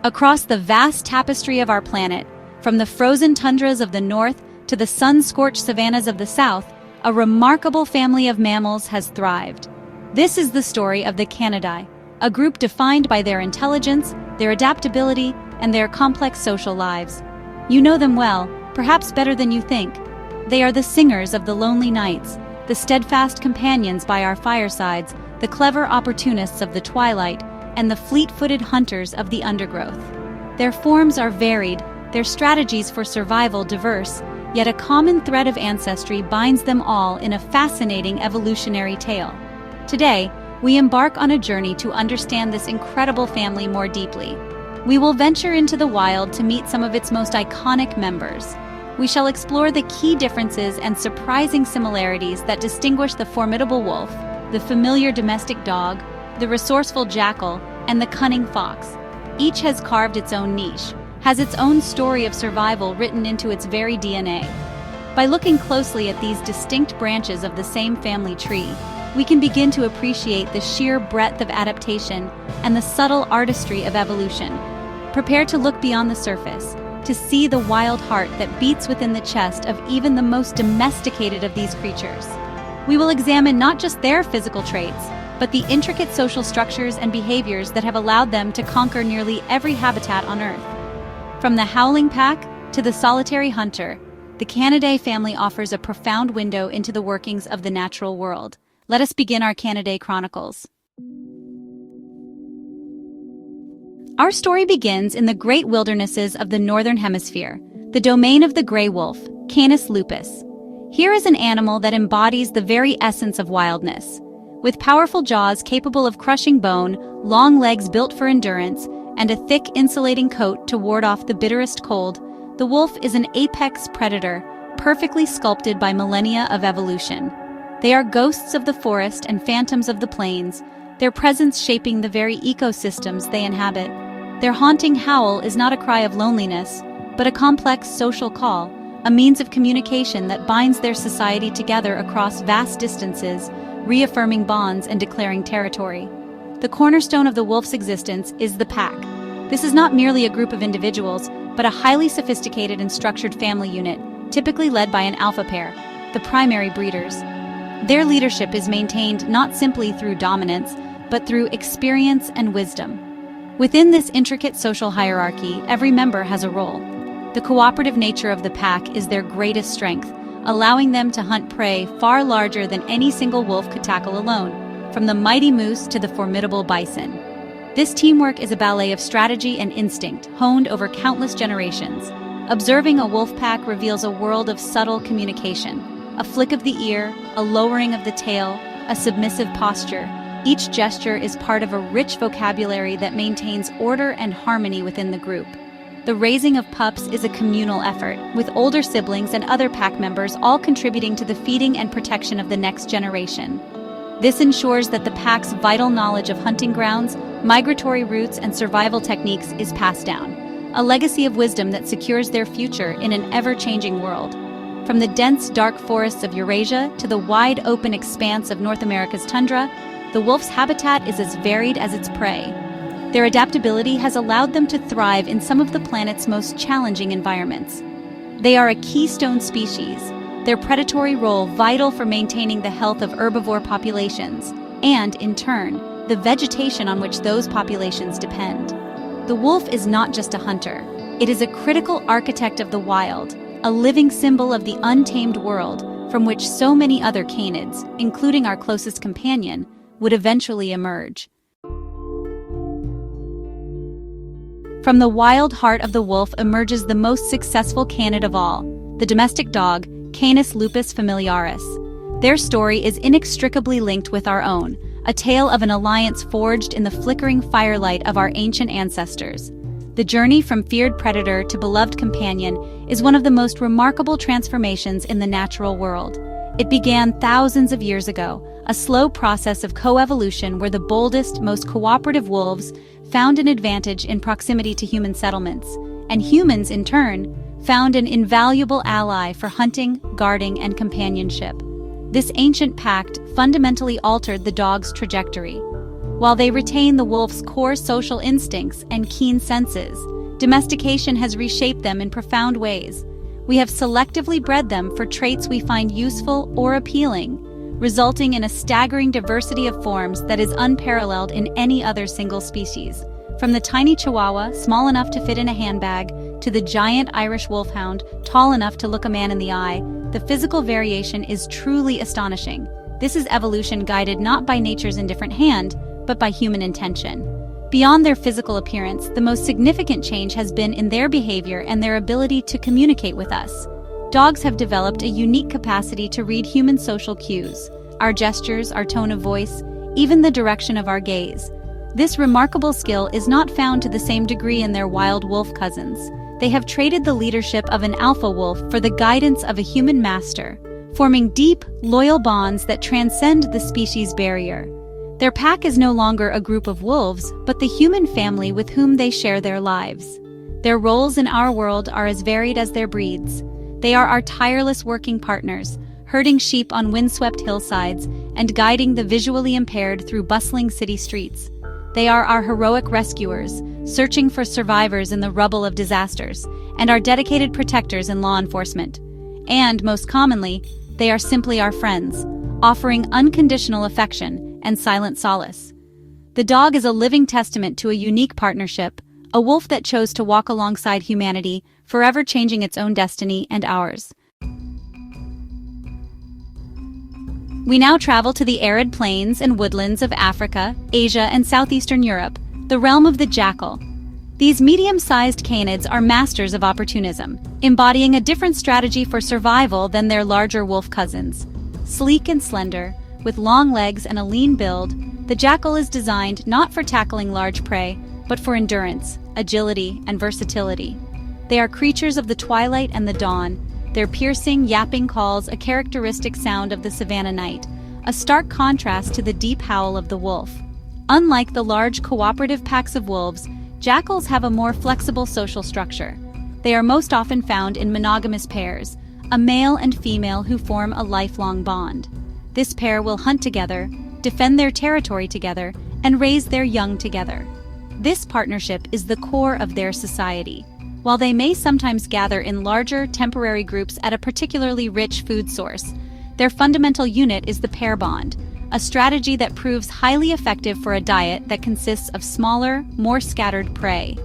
Across the vast tapestry of our planet, from the frozen tundras of the north to the sun-scorched savannas of the south, a remarkable family of mammals has thrived. This is the story of the Canidae, a group defined by their intelligence, their adaptability, and their complex social lives. You know them well, perhaps better than you think. They are the singers of the lonely nights, the steadfast companions by our firesides, the clever opportunists of the twilight, and the fleet-footed hunters of the undergrowth. Their forms are varied, their strategies for survival diverse, yet a common thread of ancestry binds them all in a fascinating evolutionary tale. Today, we embark on a journey to understand this incredible family more deeply. We will venture into the wild to meet some of its most iconic members. We shall explore the key differences and surprising similarities that distinguish the formidable wolf, the familiar domestic dog, the resourceful jackal, and the cunning fox. Each has carved its own niche, has its own story of survival written into its very DNA. By looking closely at these distinct branches of the same family tree, we can begin to appreciate the sheer breadth of adaptation and the subtle artistry of evolution. Prepare to look beyond the surface, to see the wild heart that beats within the chest of even the most domesticated of these creatures. We will examine not just their physical traits, but the intricate social structures and behaviors that have allowed them to conquer nearly every habitat on Earth. From the howling pack to the solitary hunter, the Canidae family offers a profound window into the workings of the natural world. Let us begin our Canidae Chronicles. Our story begins in the great wildernesses of the Northern Hemisphere, the domain of the gray wolf, Canis lupus. Here is an animal that embodies the very essence of wildness. With powerful jaws capable of crushing bone, long legs built for endurance, and a thick insulating coat to ward off the bitterest cold, the wolf is an apex predator, perfectly sculpted by millennia of evolution. They are ghosts of the forest and phantoms of the plains, their presence shaping the very ecosystems they inhabit. Their haunting howl is not a cry of loneliness, but a complex social call, a means of communication that binds their society together across vast distances, reaffirming bonds and declaring territory. The cornerstone of the wolf's existence is the pack. This is not merely a group of individuals, but a highly sophisticated and structured family unit, typically led by an alpha pair, the primary breeders. Their leadership is maintained not simply through dominance, but through experience and wisdom. Within this intricate social hierarchy, every member has a role. The cooperative nature of the pack is their greatest strength, allowing them to hunt prey far larger than any single wolf could tackle alone, from the mighty moose to the formidable bison. This teamwork is a ballet of strategy and instinct, honed over countless generations. Observing a wolf pack reveals a world of subtle communication. A flick of the ear, a lowering of the tail, a submissive posture. Each gesture is part of a rich vocabulary that maintains order and harmony within the group. The raising of pups is a communal effort, with older siblings and other pack members all contributing to the feeding and protection of the next generation. This ensures that the pack's vital knowledge of hunting grounds, migratory routes, and survival techniques is passed down, a legacy of wisdom that secures their future in an ever-changing world. From the dense, dark forests of Eurasia to the wide, open expanse of North America's tundra, the wolf's habitat is as varied as its prey. Their adaptability has allowed them to thrive in some of the planet's most challenging environments. They are a keystone species, their predatory role vital for maintaining the health of herbivore populations, and, in turn, the vegetation on which those populations depend. The wolf is not just a hunter. It is a critical architect of the wild, a living symbol of the untamed world from which so many other canids, including our closest companion, would eventually emerge. From the wild heart of the wolf emerges the most successful canid of all, the domestic dog, Canis lupus familiaris. Their story is inextricably linked with our own, a tale of an alliance forged in the flickering firelight of our ancient ancestors. The journey from feared predator to beloved companion is one of the most remarkable transformations in the natural world. It began thousands of years ago, a slow process of coevolution where the boldest, most cooperative wolves found an advantage in proximity to human settlements, and humans, in turn, found an invaluable ally for hunting, guarding, and companionship. This ancient pact fundamentally altered the dog's trajectory. While they retain the wolf's core social instincts and keen senses, domestication has reshaped them in profound ways. We have selectively bred them for traits we find useful or appealing, resulting in a staggering diversity of forms that is unparalleled in any other single species. From the tiny Chihuahua, small enough to fit in a handbag, to the giant Irish Wolfhound, tall enough to look a man in the eye, the physical variation is truly astonishing. This is evolution guided not by nature's indifferent hand, but by human intention. Beyond their physical appearance, the most significant change has been in their behavior and their ability to communicate with us. Dogs have developed a unique capacity to read human social cues, our gestures, our tone of voice, even the direction of our gaze. This remarkable skill is not found to the same degree in their wild wolf cousins. They have traded the leadership of an alpha wolf for the guidance of a human master, forming deep, loyal bonds that transcend the species barrier. Their pack is no longer a group of wolves, but the human family with whom they share their lives. Their roles in our world are as varied as their breeds. They are our tireless working partners, herding sheep on windswept hillsides and guiding the visually impaired through bustling city streets. They are our heroic rescuers, searching for survivors in the rubble of disasters, and our dedicated protectors in law enforcement. And, most commonly, they are simply our friends, offering unconditional affection and silent solace. The dog is a living testament to a unique partnership, a wolf that chose to walk alongside humanity, forever changing its own destiny and ours. We now travel to the arid plains and woodlands of Africa, Asia, and southeastern Europe, the realm of the jackal. These medium-sized canids are masters of opportunism, embodying a different strategy for survival than their larger wolf cousins. Sleek and slender, with long legs and a lean build, the jackal is designed not for tackling large prey, but for endurance, agility, and versatility. They are creatures of the twilight and the dawn, their piercing, yapping calls a characteristic sound of the savanna night, a stark contrast to the deep howl of the wolf. Unlike the large cooperative packs of wolves, jackals have a more flexible social structure. They are most often found in monogamous pairs, a male and female who form a lifelong bond. This pair will hunt together, defend their territory together, and raise their young together. This partnership is the core of their society. While they may sometimes gather in larger, temporary groups at a particularly rich food source, their fundamental unit is the pair bond, a strategy that proves highly effective for a diet that consists of smaller, more scattered prey.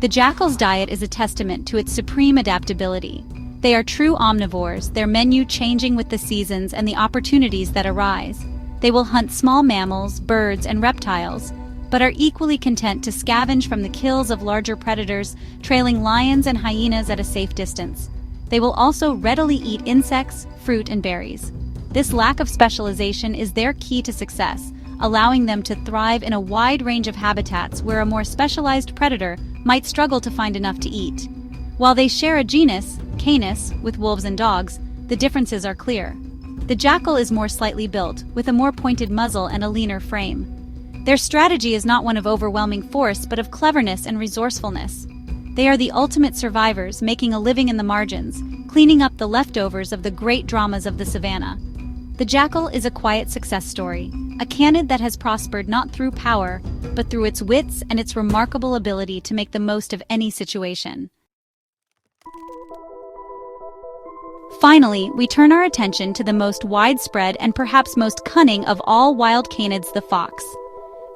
The jackal's diet is a testament to its supreme adaptability. They are true omnivores, their menu changing with the seasons and the opportunities that arise. They will hunt small mammals, birds, and reptiles, but are equally content to scavenge from the kills of larger predators, trailing lions and hyenas at a safe distance. They will also readily eat insects, fruit, and berries. This lack of specialization is their key to success, allowing them to thrive in a wide range of habitats where a more specialized predator might struggle to find enough to eat. While they share a genus, Canis, with wolves and dogs, the differences are clear. The jackal is more slightly built, with a more pointed muzzle and a leaner frame. Their strategy is not one of overwhelming force, but of cleverness and resourcefulness. They are the ultimate survivors, making a living in the margins, cleaning up the leftovers of the great dramas of the savannah. The jackal is a quiet success story, a canid that has prospered not through power, but through its wits and its remarkable ability to make the most of any situation. Finally, we turn our attention to the most widespread and perhaps most cunning of all wild canids, the fox.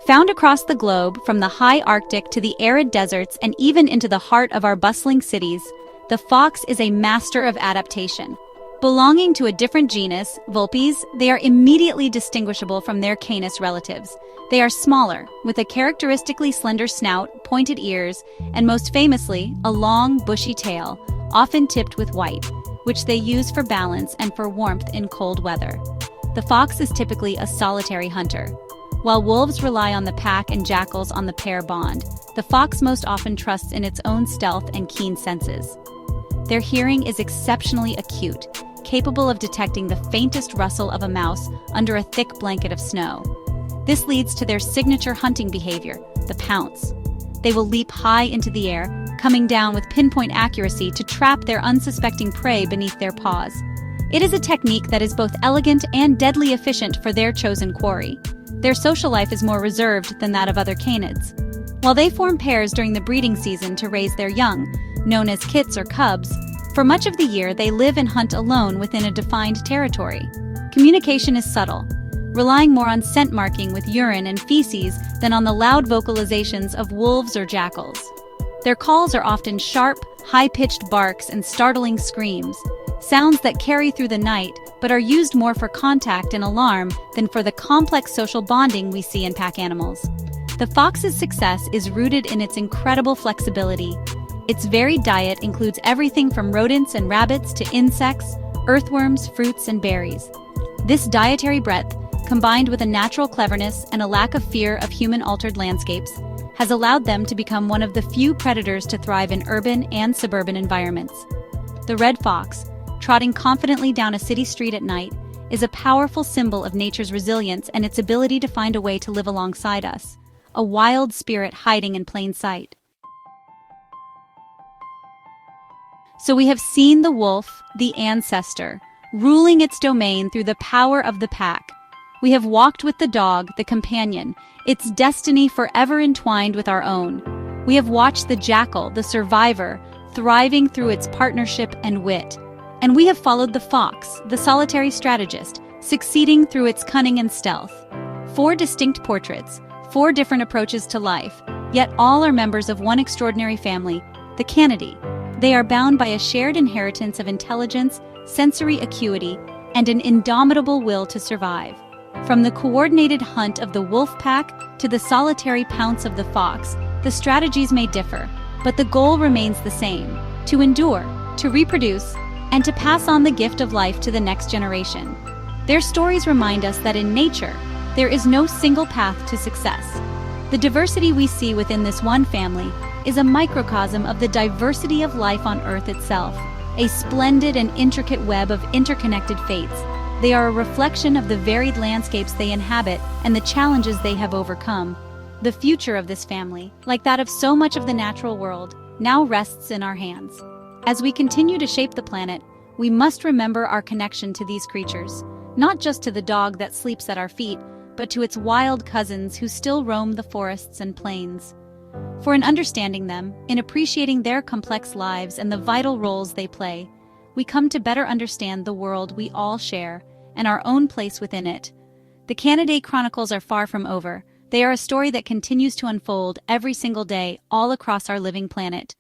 Found across the globe, from the high Arctic to the arid deserts and even into the heart of our bustling cities, the fox is a master of adaptation. Belonging to a different genus, Vulpes, they are immediately distinguishable from their Canis relatives. They are smaller, with a characteristically slender snout, pointed ears, and most famously, a long, bushy tail, often tipped with white, which they use for balance and for warmth in cold weather. The fox is typically a solitary hunter. While wolves rely on the pack and jackals on the pair bond, the fox most often trusts in its own stealth and keen senses. Their hearing is exceptionally acute, capable of detecting the faintest rustle of a mouse under a thick blanket of snow. This leads to their signature hunting behavior, the pounce. They will leap high into the air, coming down with pinpoint accuracy to trap their unsuspecting prey beneath their paws. It is a technique that is both elegant and deadly efficient for their chosen quarry. Their social life is more reserved than that of other canids. While they form pairs during the breeding season to raise their young, known as kits or cubs, for much of the year they live and hunt alone within a defined territory. Communication is subtle, relying more on scent marking with urine and feces than on the loud vocalizations of wolves or jackals. Their calls are often sharp, high-pitched barks and startling screams, sounds that carry through the night but are used more for contact and alarm than for the complex social bonding we see in pack animals. The fox's success is rooted in its incredible flexibility. Its varied diet includes everything from rodents and rabbits to insects, earthworms, fruits, and berries. This dietary breadth, combined with a natural cleverness and a lack of fear of human-altered landscapes, has allowed them to become one of the few predators to thrive in urban and suburban environments. The red fox, trotting confidently down a city street at night, is a powerful symbol of nature's resilience and its ability to find a way to live alongside us, a wild spirit hiding in plain sight. So we have seen the wolf, the ancestor, ruling its domain through the power of the pack. We have walked with the dog, the companion, its destiny forever entwined with our own. We have watched the jackal, the survivor, thriving through its partnership and wit. And we have followed the fox, the solitary strategist, succeeding through its cunning and stealth. 4 distinct portraits, 4 different approaches to life, yet all are members of one extraordinary family, the Canidae. They are bound by a shared inheritance of intelligence, sensory acuity, and an indomitable will to survive. From the coordinated hunt of the wolf pack to the solitary pounce of the fox, the strategies may differ, but the goal remains the same: to endure, to reproduce, and to pass on the gift of life to the next generation. Their stories remind us that in nature, there is no single path to success. The diversity we see within this one family is a microcosm of the diversity of life on Earth itself, a splendid and intricate web of interconnected fates. They are a reflection of the varied landscapes they inhabit and the challenges they have overcome. The future of this family, like that of so much of the natural world, now rests in our hands. As we continue to shape the planet, we must remember our connection to these creatures, not just to the dog that sleeps at our feet, but to its wild cousins who still roam the forests and plains. For in understanding them, in appreciating their complex lives and the vital roles they play, we come to better understand the world we all share and our own place within it. The Canidae Chronicles are far from over. They are a story that continues to unfold every single day all across our living planet.